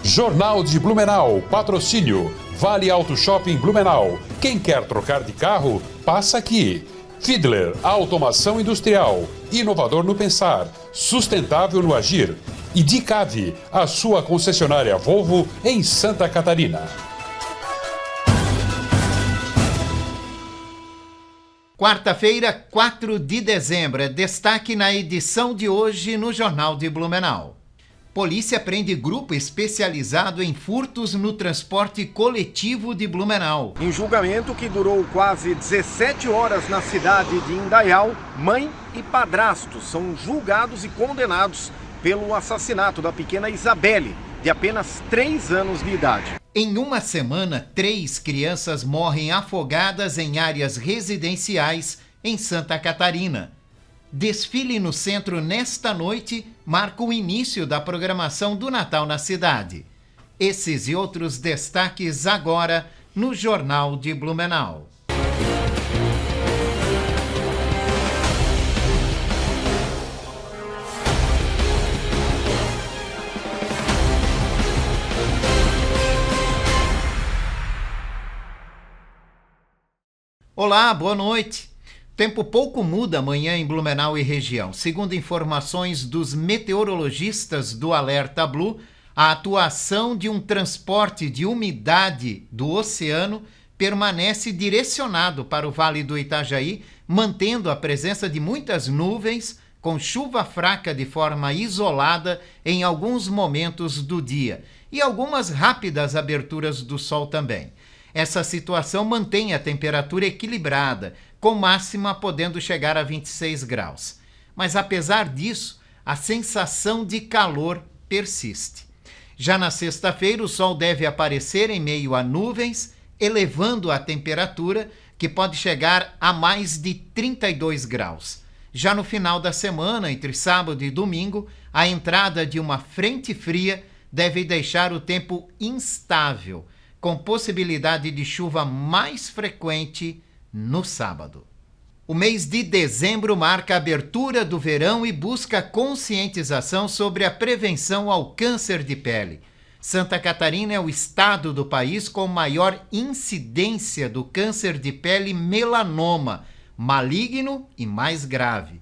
Jornal de Blumenau, patrocínio. Vale Auto Shopping Blumenau. Quem quer trocar de carro, passa aqui. Fiedler, automação industrial. Inovador no pensar, sustentável no agir. E Dicave, a sua concessionária Volvo em Santa Catarina. Quarta-feira, 4 de dezembro, é destaque na edição de hoje no Jornal de Blumenau. Polícia prende grupo especializado em furtos no transporte coletivo de Blumenau. Em julgamento que durou quase 17 horas na cidade de Indaial, mãe e padrasto são julgados e condenados pelo assassinato da pequena Isabelle, de apenas 3 anos de idade. Em uma semana, 3 crianças morrem afogadas em áreas residenciais em Santa Catarina. Desfile no centro nesta noite marca o início da programação do Natal na cidade. Esses e outros destaques agora no Jornal de Blumenau. Olá, boa noite. Tempo pouco muda amanhã em Blumenau e região. Segundo informações dos meteorologistas do Alerta Blue, a atuação de um transporte de umidade do oceano permanece direcionado para o Vale do Itajaí, mantendo a presença de muitas nuvens, com chuva fraca de forma isolada em alguns momentos do dia e algumas rápidas aberturas do sol também. Essa situação mantém a temperatura equilibrada, com máxima podendo chegar a 26 graus. Mas apesar disso, a sensação de calor persiste. Já na sexta-feira, o sol deve aparecer em meio a nuvens, elevando a temperatura, que pode chegar a mais de 32 graus. Já no final da semana, entre sábado e domingo, a entrada de uma frente fria deve deixar o tempo instável, com possibilidade de chuva mais frequente no sábado. O mês de dezembro marca a abertura do verão e busca conscientização sobre a prevenção ao câncer de pele. Santa Catarina é o estado do país com maior incidência do câncer de pele melanoma, maligno e mais grave.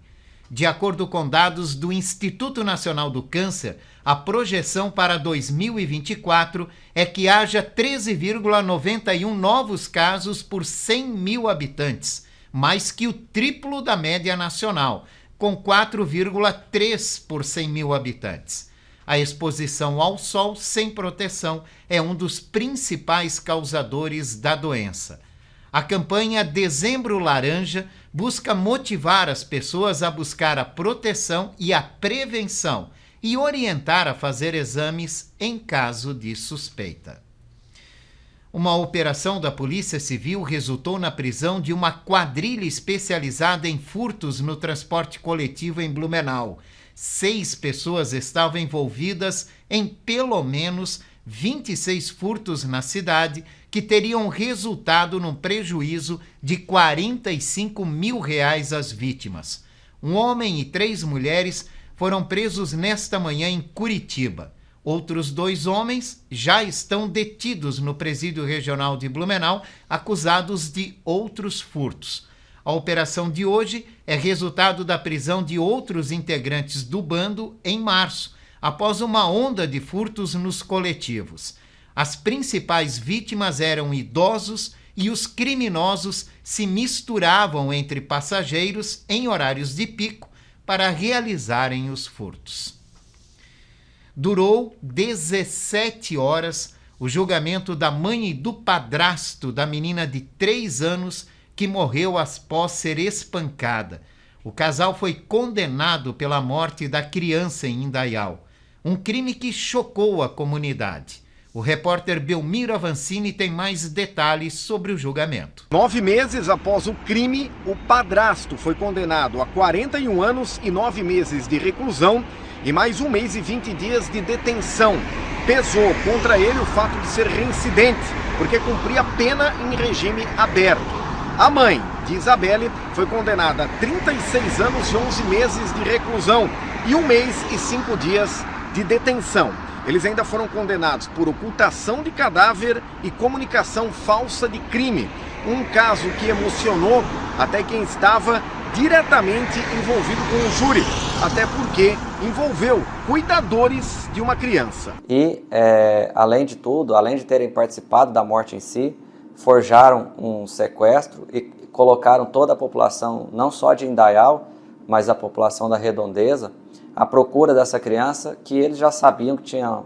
De acordo com dados do Instituto Nacional do Câncer, a projeção para 2024 é que haja 13,91 novos casos por 100 mil habitantes, mais que o triplo da média nacional, com 4,3 por 100 mil habitantes. A exposição ao sol sem proteção é um dos principais causadores da doença. A campanha Dezembro Laranja busca motivar as pessoas a buscar a proteção e a prevenção e orientar a fazer exames em caso de suspeita. Uma operação da Polícia Civil resultou na prisão de uma quadrilha especializada em furtos no transporte coletivo em Blumenau. 6 pessoas estavam envolvidas em pelo menos 26 furtos na cidade, que teriam resultado num prejuízo de R$ 45 mil às vítimas. Um homem e 3 mulheres foram presos nesta manhã em Curitiba. Outros 2 homens já estão detidos no Presídio Regional de Blumenau, acusados de outros furtos. A operação de hoje é resultado da prisão de outros integrantes do bando em março, após uma onda de furtos nos coletivos. As principais vítimas eram idosos e os criminosos se misturavam entre passageiros em horários de pico para realizarem os furtos. Durou 17 horas o julgamento da mãe e do padrasto da menina de 3 anos que morreu após ser espancada. O casal foi condenado pela morte da criança em Indaial, um crime que chocou a comunidade. O repórter Belmiro Avancini tem mais detalhes sobre o julgamento. 9 meses após o crime, o padrasto foi condenado a 41 anos e 9 meses de reclusão e mais 1 mês e 20 dias de detenção. Pesou contra ele o fato de ser reincidente, porque cumpria pena em regime aberto. A mãe de Isabelle foi condenada a 36 anos e 11 meses de reclusão e 1 mês e 5 dias de detenção. Eles ainda foram condenados por ocultação de cadáver e comunicação falsa de crime. Um caso que emocionou até quem estava diretamente envolvido com o júri, até porque envolveu cuidadores de uma criança. E, além de tudo, além de terem participado da morte em si, forjaram um sequestro e colocaram toda a população, não só de Indaial, mas a população da Redondeza, à procura dessa criança, que eles já sabiam que tinham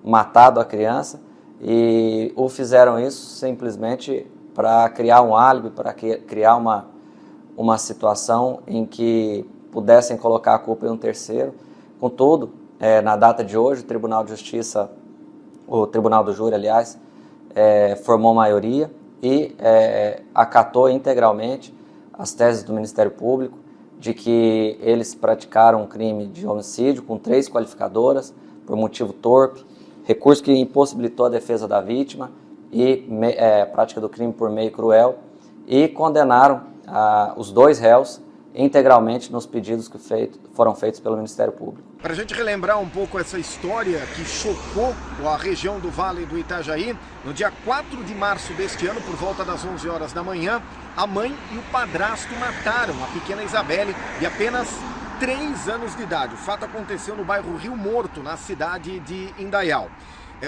matado a criança, e o fizeram isso simplesmente para criar um álibi, para criar uma situação em que pudessem colocar a culpa em um terceiro. Contudo, na data de hoje, o Tribunal de Justiça, o Tribunal do Júri, aliás, formou maioria e acatou integralmente as teses do Ministério Público de que eles praticaram um crime de homicídio com 3 qualificadoras por motivo torpe, recurso que impossibilitou a defesa da vítima e prática do crime por meio cruel, e condenaram os 2 réus integralmente nos pedidos que foram feitos pelo Ministério Público. Para a gente relembrar um pouco essa história que chocou a região do Vale do Itajaí, no dia 4 de março deste ano, por volta das 11 horas da manhã, a mãe e o padrasto mataram a pequena Isabelle, de apenas 3 anos de idade. O fato aconteceu no bairro Rio Morto, na cidade de Indaial.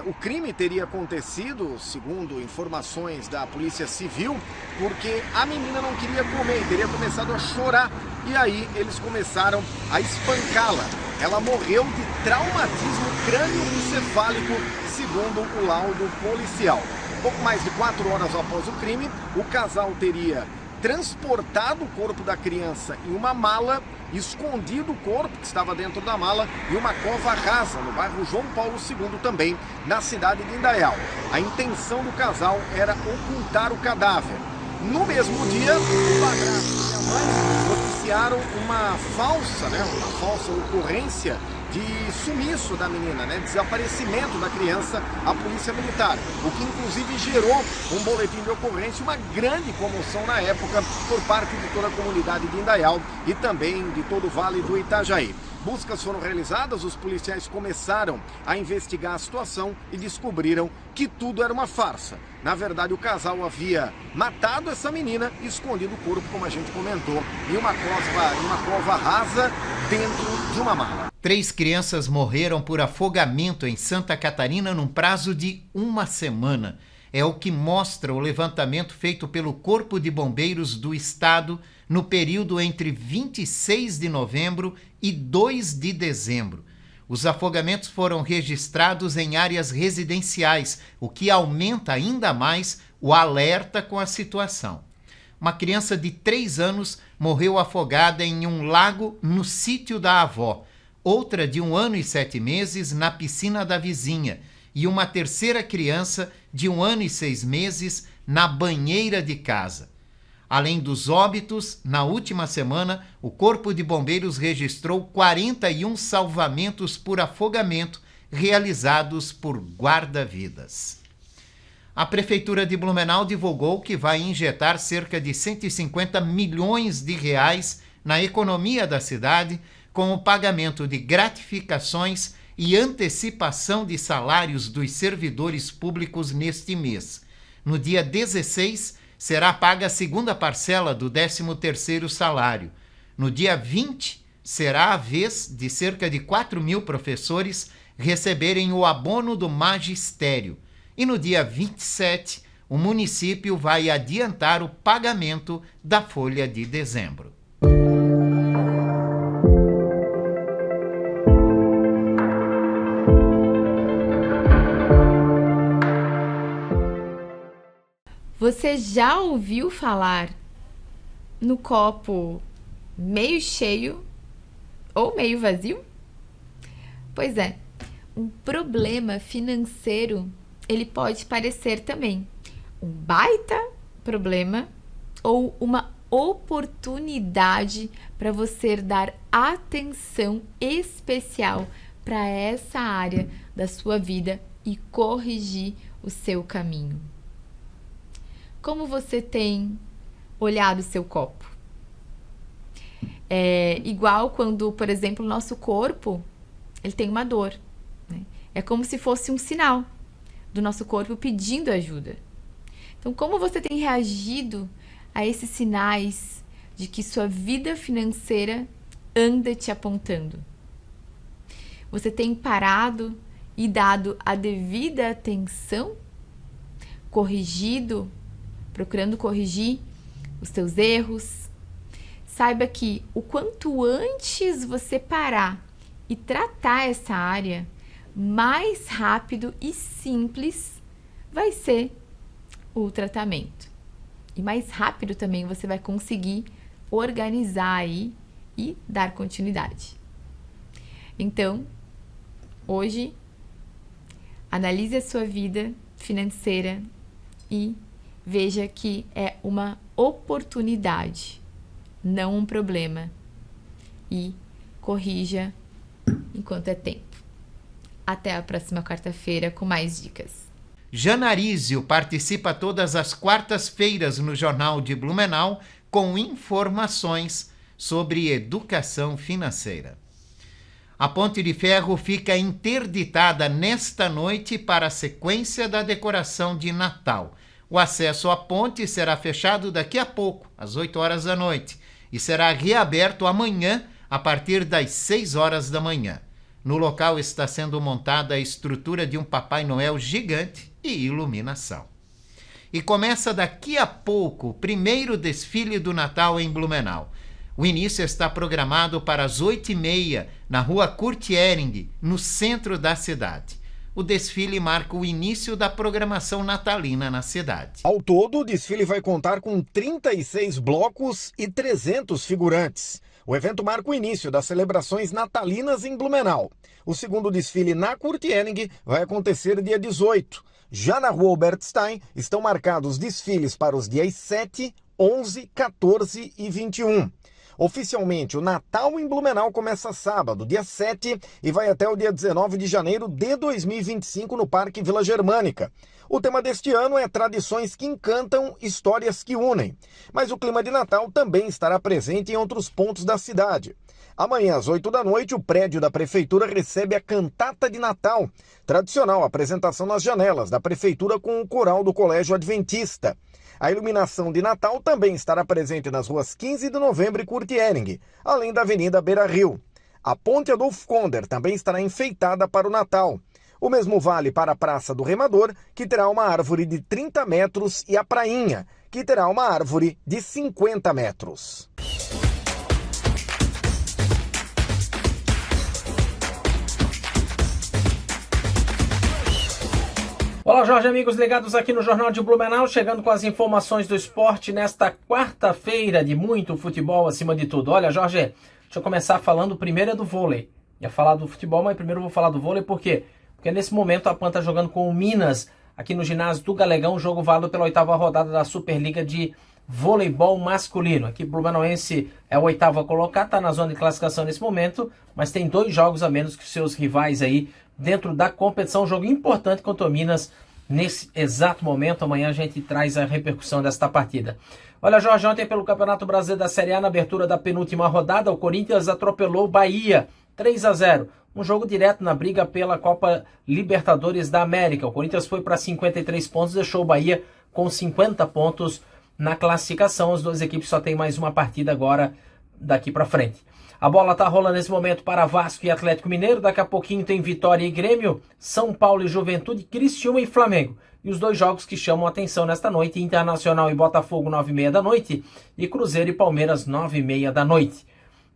O crime teria acontecido, segundo informações da Polícia Civil, porque a menina não queria comer, teria começado a chorar, e aí eles começaram a espancá-la. Ela morreu de traumatismo crânioencefálico, segundo o laudo policial. Pouco mais de 4 horas após o crime, o casal teria transportado o corpo da criança em uma mala, escondido o corpo que estava dentro da mala em uma cova rasa no bairro João Paulo II, também na cidade de Indaial. A intenção do casal era ocultar o cadáver. No mesmo dia, o padrasto e a mãe noticiaram uma falsa ocorrência de sumiço da menina, desaparecimento da criança à Polícia Militar, o que inclusive gerou um boletim de ocorrência, uma grande comoção na época por parte de toda a comunidade de Indaial e também de todo o Vale do Itajaí. Buscas foram realizadas, os policiais começaram a investigar a situação e descobriram que tudo era uma farsa. Na verdade, o casal havia matado essa menina e escondido o corpo, como a gente comentou, em uma cova rasa dentro de uma mala. 3 crianças morreram por afogamento em Santa Catarina num prazo de 1 semana. É o que mostra o levantamento feito pelo Corpo de Bombeiros do Estado no período entre 26 de novembro e 2 de dezembro. Os afogamentos foram registrados em áreas residenciais, o que aumenta ainda mais o alerta com a situação. Uma criança de 3 anos morreu afogada em um lago no sítio da avó, outra de 1 ano e 7 meses na piscina da vizinha e uma terceira criança de 1 ano e 6 meses na banheira de casa. Além dos óbitos, na última semana, o Corpo de Bombeiros registrou 41 salvamentos por afogamento realizados por guarda-vidas. A Prefeitura de Blumenau divulgou que vai injetar cerca de 150 milhões de reais na economia da cidade com o pagamento de gratificações e antecipação de salários dos servidores públicos neste mês. No dia 16, será paga a segunda parcela do 13º salário. No dia 20, será a vez de cerca de 4 mil professores receberem o abono do magistério. E no dia 27, o município vai adiantar o pagamento da folha de dezembro. Você já ouviu falar no copo meio cheio ou meio vazio? Pois é, um problema financeiro, ele pode parecer também um baita problema ou uma oportunidade para você dar atenção especial para essa área da sua vida e corrigir o seu caminho. Como você tem olhado o seu copo? É igual quando, por exemplo, o nosso corpo, ele tem uma dor, né? É como se fosse um sinal do nosso corpo pedindo ajuda. Então, como você tem reagido a esses sinais de que sua vida financeira anda te apontando? Você tem parado e dado a devida atenção? Corrigido, procurando corrigir os teus erros? Saiba que o quanto antes você parar e tratar essa área, mais rápido e simples vai ser o tratamento. E mais rápido também você vai conseguir organizar aí e dar continuidade. Então, hoje, analise a sua vida financeira e veja que é uma oportunidade, não um problema. E corrija enquanto é tempo. Até a próxima quarta-feira com mais dicas. Janarísio participa todas as quartas-feiras no Jornal de Blumenau com informações sobre educação financeira. A Ponte de Ferro fica interditada nesta noite para a sequência da decoração de Natal. O acesso à ponte será fechado daqui a pouco, às 8 horas da noite, e será reaberto amanhã a partir das 6 horas da manhã. No local está sendo montada a estrutura de um Papai Noel gigante e iluminação. E começa daqui a pouco o primeiro desfile do Natal em Blumenau. O início está programado para as 8h30 na rua Kurt Ehring, no centro da cidade. O desfile marca o início da programação natalina na cidade. Ao todo, o desfile vai contar com 36 blocos e 300 figurantes. O evento marca o início das celebrações natalinas em Blumenau. O segundo desfile na Kurt Ehring vai acontecer dia 18. Já na rua Albert Stein estão marcados desfiles para os dias 7, 11, 14 e 21. Oficialmente, o Natal em Blumenau começa sábado, dia 7, e vai até o dia 19 de janeiro de 2025 no Parque Vila Germânica. O tema deste ano é Tradições que Encantam, Histórias que Unem. Mas o clima de Natal também estará presente em outros pontos da cidade. Amanhã, às 8 da noite, o prédio da Prefeitura recebe a Cantata de Natal, tradicional apresentação nas janelas da Prefeitura com o coral do Colégio Adventista. A iluminação de Natal também estará presente nas ruas 15 de Novembro e Kurt Ehring, além da Avenida Beira Rio. A Ponte Adolfo Konder também estará enfeitada para o Natal. O mesmo vale para a Praça do Remador, que terá uma árvore de 30 metros, e a Prainha, que terá uma árvore de 50 metros. Olá, Jorge, amigos ligados aqui no Jornal de Blumenau, chegando com as informações do esporte nesta quarta-feira de muito futebol acima de tudo. Olha, Jorge, deixa eu começar falando primeiro do vôlei. Ia falar do futebol, mas primeiro eu vou falar do vôlei, por quê? Porque nesse momento a PAN está jogando com o Minas, aqui no ginásio do Galegão, jogo válido pela 8ª rodada da Superliga de Voleibol Masculino. Aqui o Blumenauense é o 8º colocado, está na zona de classificação nesse momento, mas tem 2 jogos a menos que os seus rivais aí dentro da competição. Um jogo importante contra o Minas nesse exato momento. Amanhã a gente traz a repercussão desta partida. Olha, Jorge, ontem pelo Campeonato Brasileiro da Série A, na abertura da penúltima rodada, o Corinthians atropelou o Bahia 3-0. Um jogo direto na briga pela Copa Libertadores da América. O Corinthians foi para 53 pontos, deixou o Bahia com 50 pontos na classificação. As duas equipes só têm mais uma partida agora daqui para frente. A bola tá rolando nesse momento para Vasco e Atlético Mineiro. Daqui a pouquinho tem Vitória e Grêmio, São Paulo e Juventude, Criciúma e Flamengo. E os 2 jogos que chamam a atenção nesta noite: Internacional e Botafogo, 9h30 da noite, e Cruzeiro e Palmeiras, 9h30 da noite.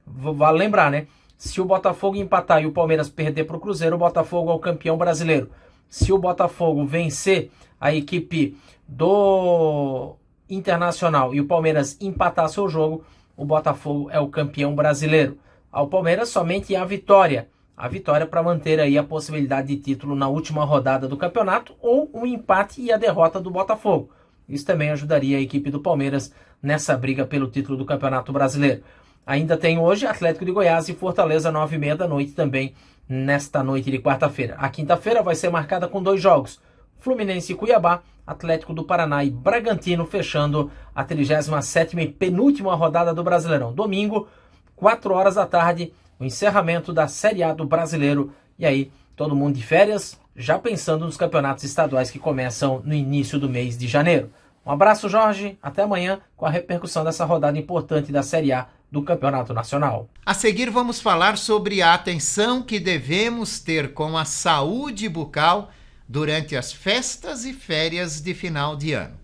Vale lembrar, né? Se o Botafogo empatar e o Palmeiras perder para o Cruzeiro, o Botafogo é o campeão brasileiro. Se o Botafogo vencer a equipe do Internacional e o Palmeiras empatar seu jogo, o Botafogo é o campeão brasileiro. Ao Palmeiras somente a vitória. A vitória para manter aí a possibilidade de título na última rodada do campeonato, ou um empate e a derrota do Botafogo. Isso também ajudaria a equipe do Palmeiras nessa briga pelo título do Campeonato Brasileiro. Ainda tem hoje Atlético de Goiás e Fortaleza, 9h30 da noite também, nesta noite de quarta-feira. A quinta-feira vai ser marcada com 2 jogos: Fluminense e Cuiabá, Atlético do Paraná e Bragantino, fechando a 37ª e penúltima rodada do Brasileirão. Domingo, 4 horas da tarde, o encerramento da Série A do Brasileiro. E aí, todo mundo de férias, já pensando nos campeonatos estaduais que começam no início do mês de janeiro. Um abraço, Jorge. Até amanhã com a repercussão dessa rodada importante da Série A do Campeonato Nacional. A seguir vamos falar sobre a atenção que devemos ter com a saúde bucal durante as festas e férias de final de ano.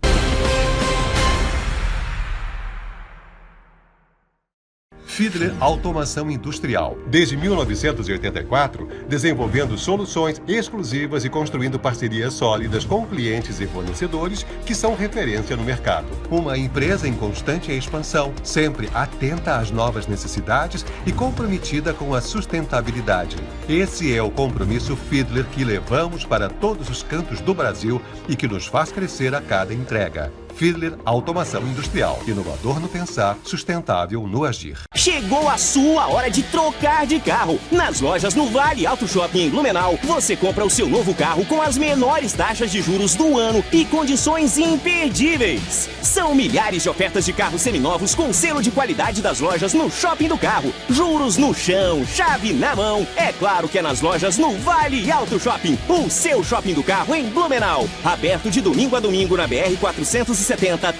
Fiedler Automação Industrial. Desde 1984, desenvolvendo soluções exclusivas e construindo parcerias sólidas com clientes e fornecedores que são referência no mercado. Uma empresa em constante expansão, sempre atenta às novas necessidades e comprometida com a sustentabilidade. Esse é o compromisso Fiedler que levamos para todos os cantos do Brasil e que nos faz crescer a cada entrega. Fiedler Automação Industrial. Inovador no pensar, sustentável no agir. Chegou a sua hora de trocar de carro. Nas lojas no Vale Auto Shopping em Blumenau, você compra o seu novo carro com as menores taxas de juros do ano e condições imperdíveis. São milhares de ofertas de carros seminovos com selo de qualidade das lojas no Shopping do Carro. Juros no chão, chave na mão. É claro que é nas lojas no Vale Auto Shopping, o seu shopping do carro em Blumenau. Aberto de domingo a domingo na BR-470,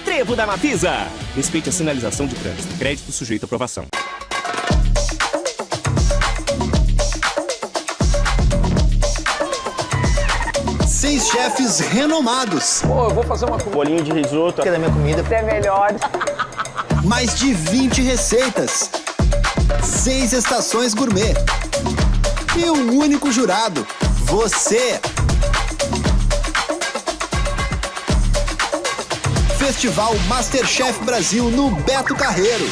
Trevo da Mafisa. Respeite a sinalização de trânsito. Crédito sujeito à aprovação. Seis chefes renomados. Eu vou fazer uma bolinho de risoto. Que é da minha comida até melhor. Mais de 20 receitas. 6 estações gourmet. E um único jurado. Você. Festival Masterchef Brasil no Beto Carreiro.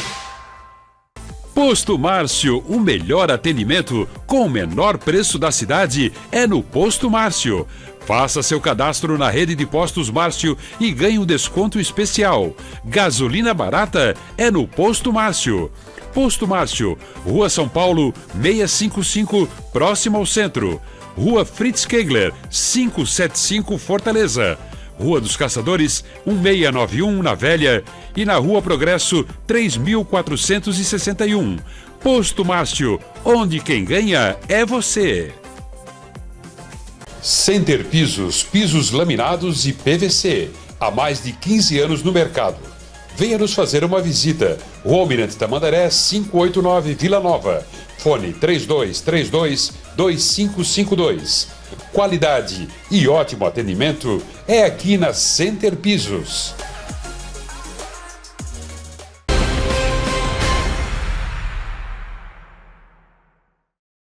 Posto Márcio, o melhor atendimento com o menor preço da cidade é no Posto Márcio. Faça seu cadastro na rede de postos Márcio e ganhe um desconto especial. Gasolina barata é no Posto Márcio. Posto Márcio, Rua São Paulo, 655, próximo ao centro. Rua Fritz Kegler, 575, Fortaleza. Rua dos Caçadores, 1691, na Velha, e na Rua Progresso, 3461. Posto Márcio, onde quem ganha é você. Center Pisos, pisos laminados e PVC, há mais de 15 anos no mercado. Venha nos fazer uma visita. Rua Almirante Tamandaré, 589, Vila Nova. Fone 3232-2552. Qualidade e ótimo atendimento é aqui na Center Pisos.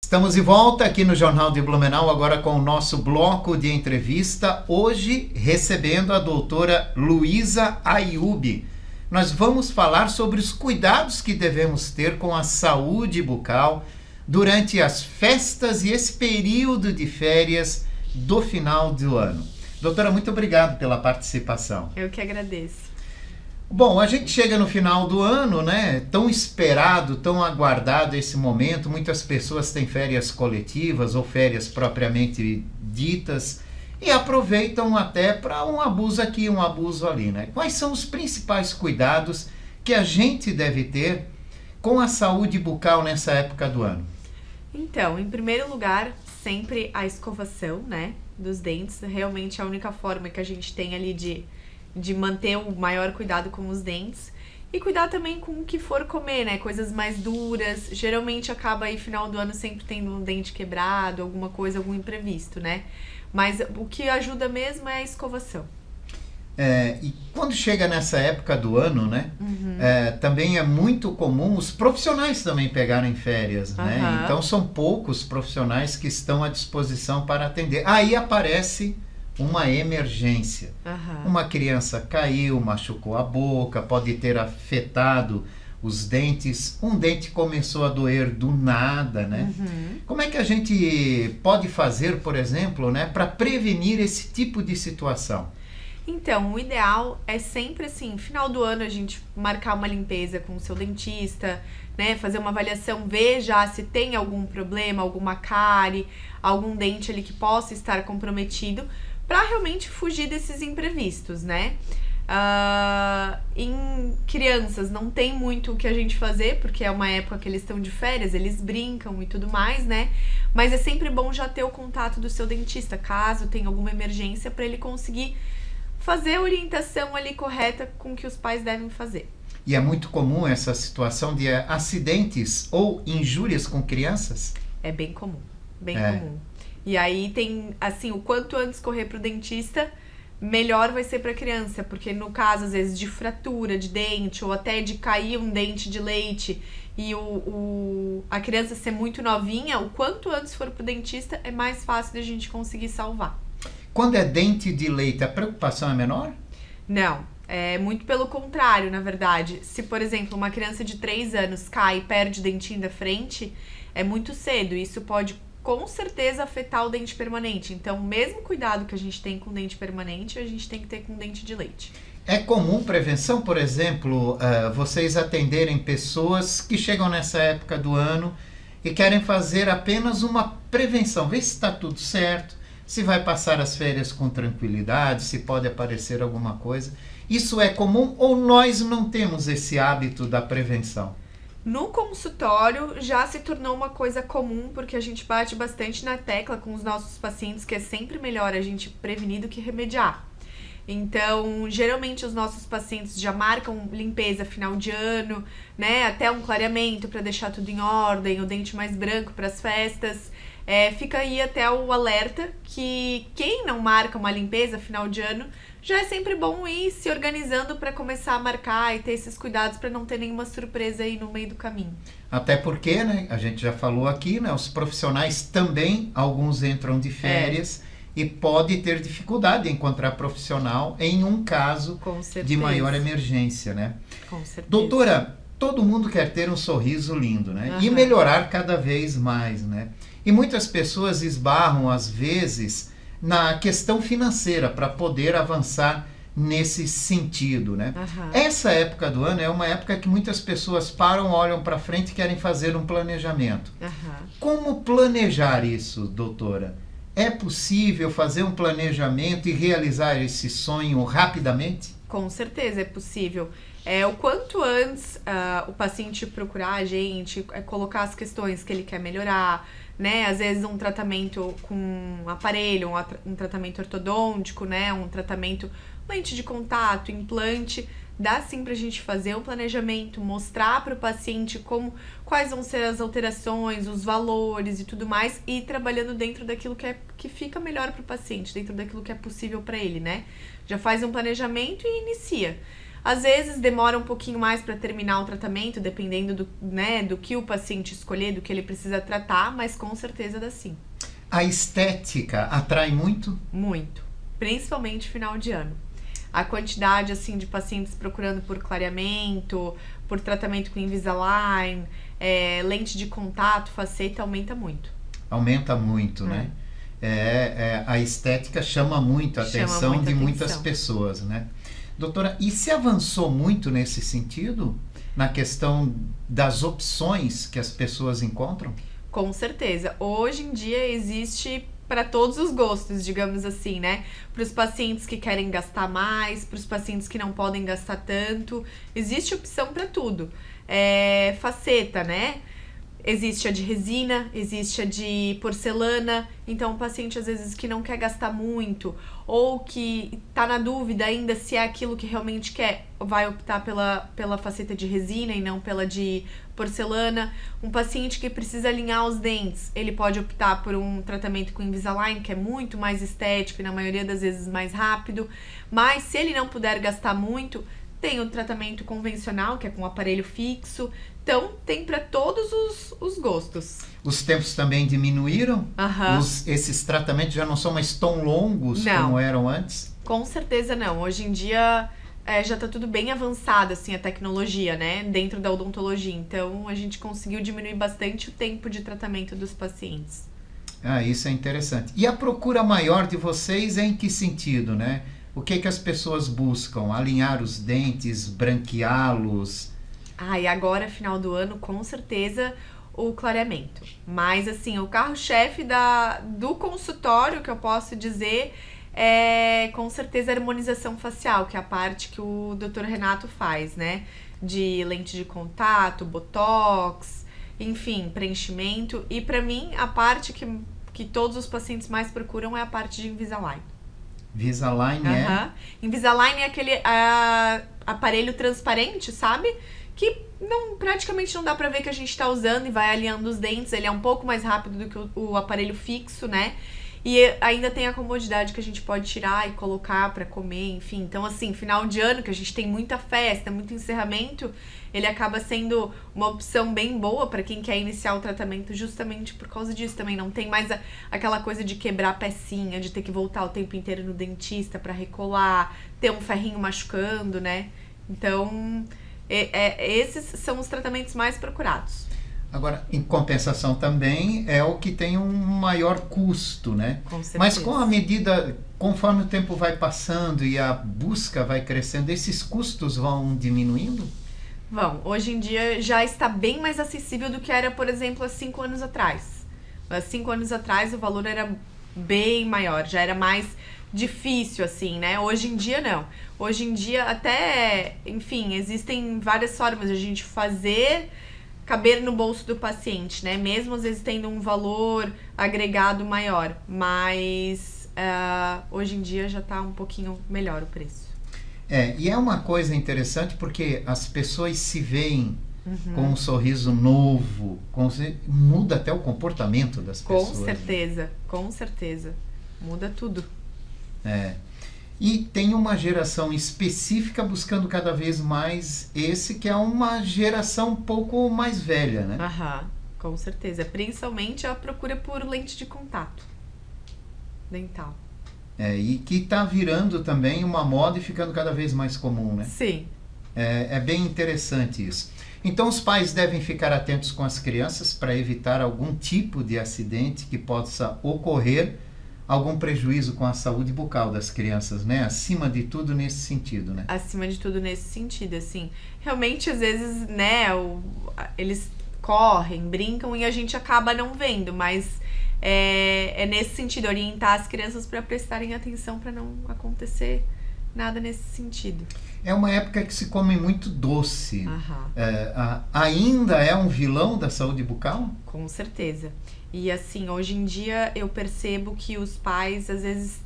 Estamos de volta aqui no Jornal de Blumenau, agora com o nosso bloco de entrevista, hoje recebendo a doutora Luísa Ayub. Nós vamos falar sobre os cuidados que devemos ter com a saúde bucal durante as festas e esse período de férias do final do ano. Doutora, muito obrigado pela participação. Eu que agradeço. Bom, a gente chega no final do ano, né? Tão esperado, tão aguardado esse momento. Muitas pessoas têm férias coletivas ou férias propriamente ditas e aproveitam até para um abuso aqui, um abuso ali, né? Quais são os principais cuidados que a gente deve ter com a saúde bucal nessa época do ano? Então, em primeiro lugar, sempre a escovação, né, dos dentes. Realmente é a única forma que a gente tem ali de manter o maior cuidado com os dentes. E cuidar também com o que for comer, né, coisas mais duras. Geralmente acaba aí, final do ano, sempre tendo um dente quebrado, alguma coisa, algum imprevisto, né. Mas o que ajuda mesmo é a escovação. E quando chega nessa época do ano, né, também é muito comum os profissionais também pegarem férias, né? Então são poucos profissionais que estão à disposição para atender. Aí aparece uma emergência. Uma criança caiu, machucou a boca, pode ter afetado os dentes, um dente começou a doer do nada, né? Como é que a gente pode fazer, por exemplo, né, para prevenir esse tipo de situação? Então, o ideal é sempre assim, final do ano a gente marcar uma limpeza com o seu dentista, né, fazer uma avaliação, ver já se tem algum problema, alguma cárie, algum dente ali que possa estar comprometido, para realmente fugir desses imprevistos, né? Em crianças não tem muito o que a gente fazer, porque é uma época que eles estão de férias, eles brincam e tudo mais, né? Mas é sempre bom já ter o contato do seu dentista, caso tenha alguma emergência, para ele conseguir fazer a orientação ali correta com que os pais devem fazer. E é muito comum essa situação de acidentes ou injúrias com crianças? É bem comum, bem comum. E aí tem, assim, o quanto antes correr pro dentista, melhor vai ser para a criança, porque no caso, às vezes, de fratura de dente ou até de cair um dente de leite e a criança ser muito novinha, o quanto antes for pro dentista, é mais fácil da gente conseguir salvar. Quando é dente de leite, a preocupação é menor? Não, é muito pelo contrário, na verdade. Se, por exemplo, uma criança de 3 anos cai e perde o dentinho da frente, é muito cedo. Isso pode com certeza afetar o dente permanente. Então, o mesmo cuidado que a gente tem com o dente permanente, a gente tem que ter com o dente de leite. É comum prevenção, por exemplo, vocês atenderem pessoas que chegam nessa época do ano e querem fazer apenas uma prevenção, ver se está tudo certo, se vai passar as férias com tranquilidade, se pode aparecer alguma coisa. Isso é comum ou nós não temos esse hábito da prevenção? No consultório já se tornou uma coisa comum, porque a gente bate bastante na tecla com os nossos pacientes que é sempre melhor a gente prevenir do que remediar. Então, geralmente os nossos pacientes já marcam limpeza final de ano, né? Até um clareamento para deixar tudo em ordem, o dente mais branco para as festas. Fica aí até o alerta que quem não marca uma limpeza final de ano, já é sempre bom ir se organizando para começar a marcar e ter esses cuidados para não ter nenhuma surpresa aí no meio do caminho. Até porque, né, a gente já falou aqui, né, os profissionais também, alguns entram de férias e pode ter dificuldade em encontrar profissional em um caso de maior emergência, né? Com certeza. Doutora, todo mundo quer ter um sorriso lindo, né? E melhorar cada vez mais, né? E muitas pessoas esbarram, às vezes, na questão financeira para poder avançar nesse sentido, né? Essa época do ano é uma época que muitas pessoas param, olham para frente e querem fazer um planejamento. Como planejar isso, doutora? É possível fazer um planejamento e realizar esse sonho rapidamente? Com certeza é possível. O quanto antes o paciente procurar a gente, colocar as questões que ele quer melhorar, né? Às vezes um tratamento com um aparelho, um tratamento ortodôntico, né? Um tratamento lente de contato, implante. Dá sim pra gente fazer um planejamento, mostrar para o paciente quais vão ser as alterações, os valores e tudo mais, e ir trabalhando dentro daquilo que fica melhor para o paciente, dentro daquilo que é possível para ele, né? Já faz um planejamento e inicia. Às vezes demora um pouquinho mais para terminar o tratamento, dependendo do que o paciente escolher, do que ele precisa tratar, mas com certeza dá sim. A estética atrai muito? Muito, principalmente final de ano. A quantidade assim de pacientes procurando por clareamento, por tratamento com Invisalign, lente de contato, faceta, aumenta muito. Aumenta muito, né? A estética chama muito a atenção de muitas pessoas, né? Doutora, e se avançou muito nesse sentido, na questão das opções que as pessoas encontram? Com certeza. Hoje em dia existe para todos os gostos, digamos assim, né? Para os pacientes que querem gastar mais, para os pacientes que não podem gastar tanto, existe opção para tudo. Faceta, né? Existe a de resina, existe a de porcelana, então o paciente às vezes que não quer gastar muito ou que está na dúvida ainda se é aquilo que realmente quer, vai optar pela faceta de resina e não pela de porcelana. Um paciente que precisa alinhar os dentes, ele pode optar por um tratamento com Invisalign, que é muito mais estético e na maioria das vezes mais rápido, mas se ele não puder gastar muito, tem o tratamento convencional, que é com aparelho fixo. Então, tem para todos os gostos. Os tempos também diminuíram? Esses tratamentos já não são mais tão longos como eram antes? Com certeza não. Hoje em dia já está tudo bem avançado, assim, a tecnologia, né? Dentro da odontologia. Então, a gente conseguiu diminuir bastante o tempo de tratamento dos pacientes. Isso é interessante. E a procura maior de vocês é em que sentido, né? O que as pessoas buscam? Alinhar os dentes, branqueá-los? E agora, final do ano, com certeza, o clareamento. Mas, assim, o carro-chefe do consultório, que eu posso dizer, é com certeza a harmonização facial, que é a parte que o Dr. Renato faz, né? De lente de contato, botox, enfim, preenchimento. E pra mim, a parte que todos os pacientes mais procuram é a parte de Invisalign. Invisalign Invisalign é aquele aparelho transparente, sabe? Que praticamente não dá pra ver que a gente tá usando e vai alinhando os dentes. Ele é um pouco mais rápido do que o aparelho fixo, né? E ainda tem a comodidade que a gente pode tirar e colocar pra comer, enfim. Então, assim, final de ano, que a gente tem muita festa, muito encerramento, ele acaba sendo uma opção bem boa pra quem quer iniciar o tratamento justamente por causa disso também. Não tem mais aquela coisa de quebrar a pecinha, de ter que voltar o tempo inteiro no dentista pra recolar, ter um ferrinho machucando, né? Então, esses são os tratamentos mais procurados. Agora, em compensação também, é o que tem um maior custo, né? Com certeza. Mas com a medida, conforme o tempo vai passando e a busca vai crescendo, esses custos vão diminuindo? Vão. Hoje em dia já está bem mais acessível do que era, por exemplo, há 5 anos atrás. Há 5 anos atrás o valor era bem maior, já era mais difícil, assim, né? Hoje em dia, não. Hoje em dia, até, enfim, existem várias formas de a gente fazer caber no bolso do paciente, né? Mesmo às vezes tendo um valor agregado maior, mas hoje em dia já tá um pouquinho melhor o preço. E é uma coisa interessante porque as pessoas se veem com um sorriso novo, muda até o comportamento das pessoas. Com certeza. Muda tudo. E tem uma geração específica buscando cada vez mais esse, que é uma geração um pouco mais velha, né? Com certeza. Principalmente a procura por lente de contato dental. E que está virando também uma moda e ficando cada vez mais comum, né? Sim. É bem interessante isso. Então os pais devem ficar atentos com as crianças para evitar algum tipo de acidente que possa ocorrer, algum prejuízo com a saúde bucal das crianças, né? Acima de tudo nesse sentido, né? Acima de tudo nesse sentido, assim. Realmente, às vezes, né, eles correm, brincam e a gente acaba não vendo, mas é nesse sentido, orientar as crianças para prestarem atenção para não acontecer nada nesse sentido. É uma época que se come muito doce. Ainda é um vilão da saúde bucal? Com certeza. E assim, hoje em dia eu percebo que os pais, às vezes,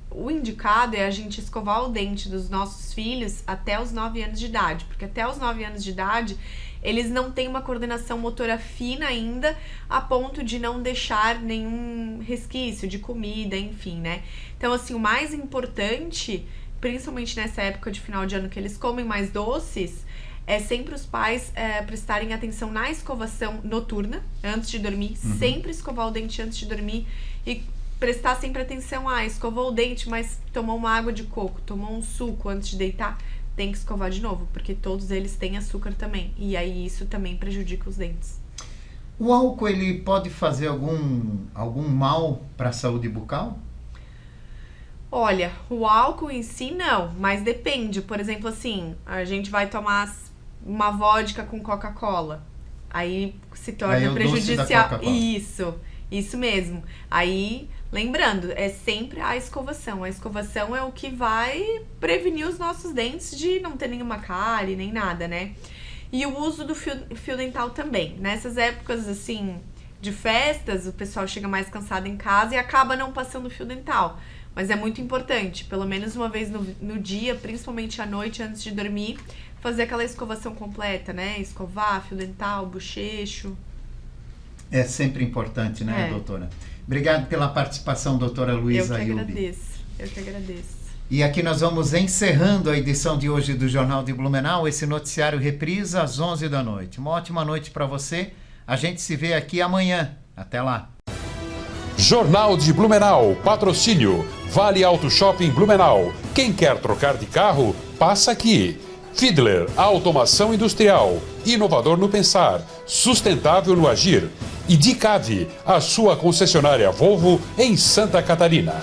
o indicado é a gente escovar o dente dos nossos filhos até os 9 anos de idade, porque até os 9 anos de idade eles não têm uma coordenação motora fina ainda, a ponto de não deixar nenhum resquício de comida, enfim, né? Então, assim, o mais importante, principalmente nessa época de final de ano que eles comem mais doces, é sempre os pais prestarem atenção na escovação noturna, antes de dormir, sempre escovar o dente antes de dormir e prestar sempre atenção, escovou o dente, mas tomou uma água de coco, tomou um suco antes de deitar, tem que escovar de novo, porque todos eles têm açúcar também, e aí isso também prejudica os dentes. O álcool, ele pode fazer algum mal para a saúde bucal? Olha, o álcool em si não, mas depende. Por exemplo, assim, a gente vai tomar uma vodka com Coca-Cola, aí se torna prejudicial. Isso mesmo. Aí, lembrando, é sempre a escovação. A escovação é o que vai prevenir os nossos dentes de não ter nenhuma cárie, nem nada, né? E o uso do fio dental também. Nessas épocas, assim, de festas, o pessoal chega mais cansado em casa e acaba não passando fio dental. Mas é muito importante, pelo menos uma vez no dia, principalmente à noite, antes de dormir, fazer aquela escovação completa, né? Escovar, fio dental, bochecho. É sempre importante, né, doutora? Obrigado pela participação, doutora Luísa Ayub. Eu que agradeço. E aqui nós vamos encerrando a edição de hoje do Jornal de Blumenau, esse noticiário reprisa às 11 da noite. Uma ótima noite para você. A gente se vê aqui amanhã. Até lá. Jornal de Blumenau, patrocínio Vale Auto Shopping Blumenau. Quem quer trocar de carro, passa aqui. Fiedler, automação industrial, inovador no pensar, sustentável no agir. E Dicave, a sua concessionária Volvo em Santa Catarina.